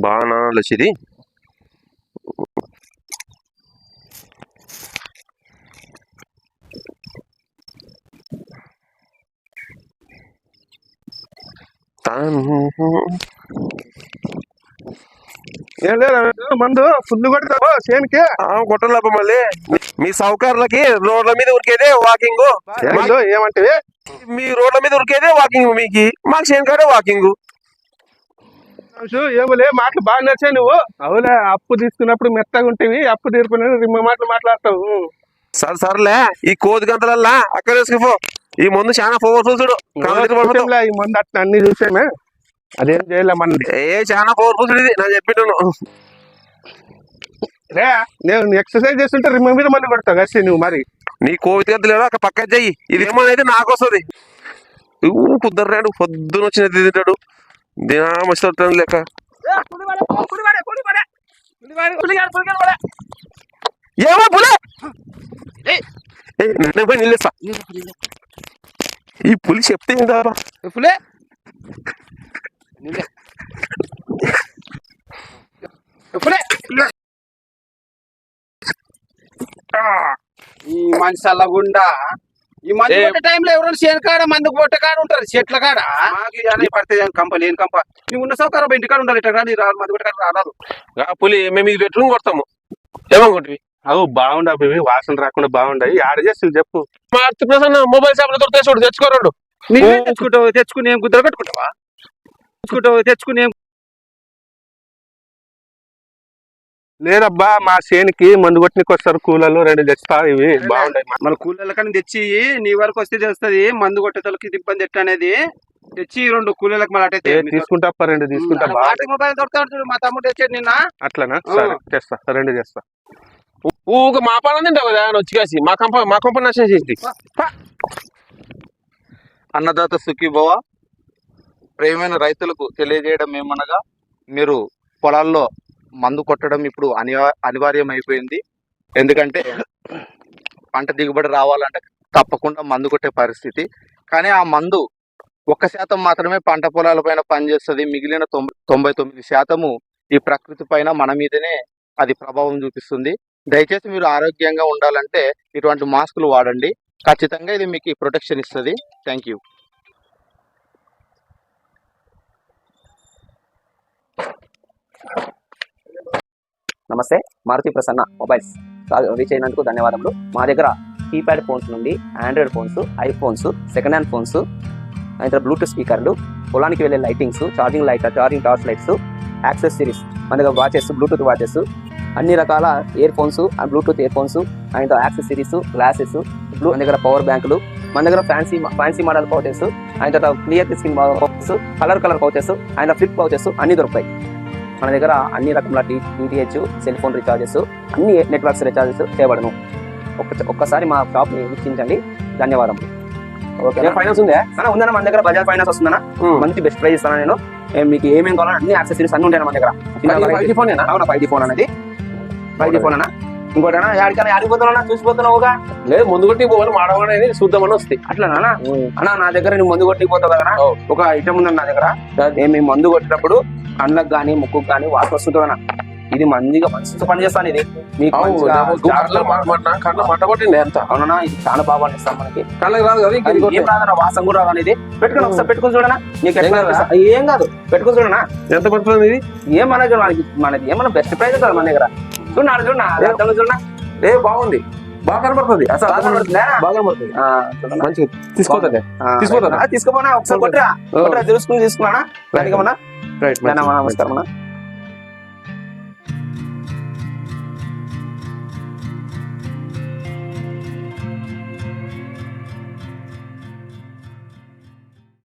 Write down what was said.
బాగా వచ్చేది. ఏం లేదు మందు ఫుల్ కొడతావు చేనుకి. కొట్టలేప మళ్ళీ మీ సౌకర్యాలకి రోడ్ల మీద ఉరికేదే వాకింగ్. ఏమంటే మీ రోడ్ల మీద ఉరికేదే వాకింగ్, మీకు మాకు చేను కాడే వాకింగ్. ఏమోలే మాటలు బాగా నచ్చాయి నువ్వు. అవులే అప్పు తీసుకున్నప్పుడు మెత్తగా ఉంటేవి, అప్పు తీర్పుని రిమ్మ మాటలు మాట్లాడతావు. సర్లే ఈ కోతి గంతలల్లా అక్కడ వేసుకుపో. ఈ మందు చాలా పవర్ఫుల్ చూడు. ఈ మందు అట్లా అన్ని చూసామే, అదేం చేయలే మనది. చాలా పవర్ఫుల్ చూడు, ఇది నేను చెప్పినాను. రే నేను ఎక్సర్సైజ్ చేస్తుంటే రిమ్మ మీద మళ్ళీ కొడతావు కసి నువ్వు. మరి నీ కోతి గంతలు అక్కడ పక్క చెయ్యి, ఇది ఏమనేది నాకు వస్తుంది. కుదర్రాడు పొద్దున వచ్చినది తింటాడు, దినం వచ్చి లెక్క. ఏమో పులే పోయి నిల్లేస్తా. ఈ పులి చెప్తే ఏంటా పులే ఈ మనిషి అల్లగుండా ఈ మందు కొట్టే టైంలో ఎవరైనా చేను కాడ మందు కొట్టే కాడ ఉంటారు, చెట్ల కాడ పడితే కంప లేని కంప. నువ్వు ఉన్న సౌకర్యం ఇంటికాడ ఉండాలి. ఇట్లా కానీ రాదు, మందు కొట్టే కాడ రాదు. పులి మేము ఇది బెడ్రూమ్ కొడతాము. ఏమనుకుంటువి? అవు బాగుండవు, వాసన రాకుండా బాగుండయి. ఆడ చేసి చెప్పు. మొబైల్ షాప్ లో దొరుకుతాయి చూడు, తెచ్చుకోరండు. నువ్వే తెచ్చుకుని ఏం కుదర కట్టుకుంటావా? తెచ్చుకుని లేదబ్బా, మా చేనికి మందు కొట్టనికి వస్తారు కూలర్లు 2 తెస్తా. ఇవి బాగుంటాయి. మన కూలర్ల కానీ తెచ్చి నీ వరకు వస్తే చేస్తుంది. మందు కొట్టేతలకి ఇబ్బంది ఎట్లా అనేది తెచ్చి 2 కూలీలకు మళ్ళీ అటైతే తీసుకుంటా. 2 తీసుకుంటా. మొబైల్ దొరుకుతాడు మా తమ్ముడు తెచ్చాడు నిన్న. అట్లనా? సరే తెస్తా, 2 చేస్తా. ఊక మా పని తింటావు కదా వచ్చి కాసి మా కంపెనీ నష్టం చేసి. అన్నదాత సుఖీభవ. ప్రియమైన రైతులకు తెలియజేయడం ఏమనగా, మీరు పొలాల్లో మందు కొట్టడం ఇప్పుడు అనివార్యం అయిపోయింది. ఎందుకంటే పంట దిగుబడి రావాలంటే తప్పకుండా మందు కొట్టే పరిస్థితి. కానీ ఆ మందు 1% మాత్రమే పంట పొలాల పైన పనిచేస్తుంది. మిగిలిన 99% ఈ ప్రకృతి పైన మన మీదనే అది ప్రభావం చూపిస్తుంది. దయచేసి మీరు ఆరోగ్యంగా ఉండాలంటే ఇటువంటి మాస్కులు వాడండి. ఖచ్చితంగా ఇది మీకు ప్రొటెక్షన్ ఇస్తుంది. Thank you. నమస్తే, మారుతి ప్రసన్న మొబైల్స్ రీచ్ అయినందుకు ధన్యవాదములు. మా దగ్గర కీప్యాడ్ ఫోన్స్ నుండి Android phones, iPhones, second hand phones, అయితే బ్లూటూత్ స్పీకర్లు, పొలానికి వెళ్ళే lightings, charging torch lights, access series, మన దగ్గర వాచెస్, బ్లూటూత్ వాచెస్, అన్ని రకాల ear phones, Bluetooth ear phones, and access series, glasses, మన దగ్గర పవర్ బ్యాంకులు, మన దగ్గర fancy model pouches, and clear screen pouches, colour pouches, and flip pouches అన్ని దొరుకుతాయి. మన దగ్గర అన్ని రకముల DTH, సెల్ ఫోన్ రీఛార్జెస్, అన్ని నెట్వర్క్స్ రీఛార్జెస్ చేయబడను. ఒక్కసారి మా షాప్ని వీక్షించండి. ధన్యవాదములు. ఓకే, ఫైనాన్స్ ఉందా? ఉందన్నా మన దగ్గర బజాజ్ ఫైనాన్స్ వస్తుందన్నా. మంచి బెస్ట్ ప్రైస్ ఇస్తాను నేను. మీకు ఏమేమి కావాలన్నా అన్ని యాక్సెసరీస్ అన్ని ఉంటాయి మన దగ్గర. 5G ఫోన్ అవునా? 5G ఫోన్ అనేది 5G ఫోన్ అన్నా. ఇంకోటనా యాడికన్నా ఆడిపోతున్నా చూసిపోతున్నావుగా? లేదు, ముందు కొట్టి పోవాలి మాడవాడని చూద్దామని వస్తాయి. అట్లా అన్నా నా దగ్గర నువ్వు మందు కొట్టిపోతావు కదా. ఒక ఐటమ్ ఉందన్న నా దగ్గర. మేము మందు కొట్టినప్పుడు కళ్ళకు కానీ ముక్కుకు కానీ వాసన వస్తుంటుంది అన్న. ఇది మంచిగా పని చేస్తాను. ఇది మీకు మట్టబట్టింది ఎంత అవునా? ఇది చాలా బాగా పనిస్తాను మనకి. కళ్ళకి రాదు కదా, ఏం రాదన్న, వాసన కూడా రాదు అనేది. పెట్టుకుని ఒకసారి పెట్టుకుని చూడనా, నీకు ఏం కాదు. పెట్టుకుని చూడనా ఎంత పడుతుంది ఇది? ఏమన్నా మనకి ఏమన్నా బెస్ట్ ప్రైజ్ కదా మన దగ్గర. చూడనా బాగుంది, బాగా కనబడుతుంది. అసలు బాగా కనబడుతుంది, మంచిగా తీసుకోపోతా. తీసుకోపోనా ఒకసారి కొట్టరా, తెలుసుకుని తీసుకున్నానా? నమస్కారం.